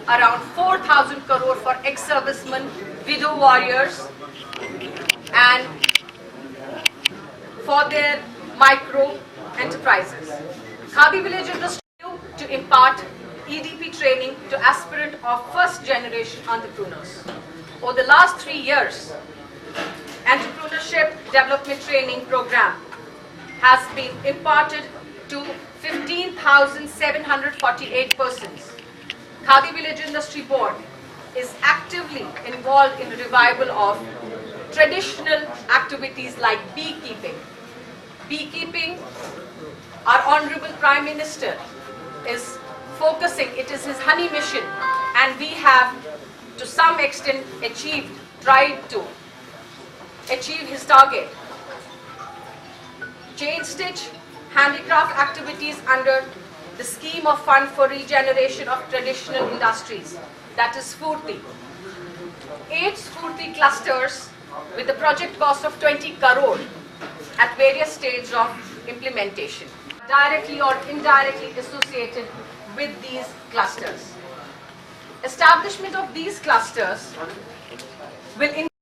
around 4,000 crore for ex-servicemen, widow warriors, and for their micro enterprises. Khadi Village Industry to impart EDP training to aspirant of first generation entrepreneurs. Over the last 3 years, entrepreneurship development training program has been imparted to 15,748 persons. Khadi Village Industry Board is actively involved in the revival of traditional activities like beekeeping. Beekeeping, our Honorable Prime Minister is focusing, it is his honey mission, and we have to some extent tried to achieve his target. Chain stitch, handicraft activities under the scheme of fund for regeneration of traditional industries, that is Sphoorti. 8 Sphoorti clusters with a project cost of 20 crore at various stages of implementation, directly or indirectly associated with these clusters. Establishment of these clusters will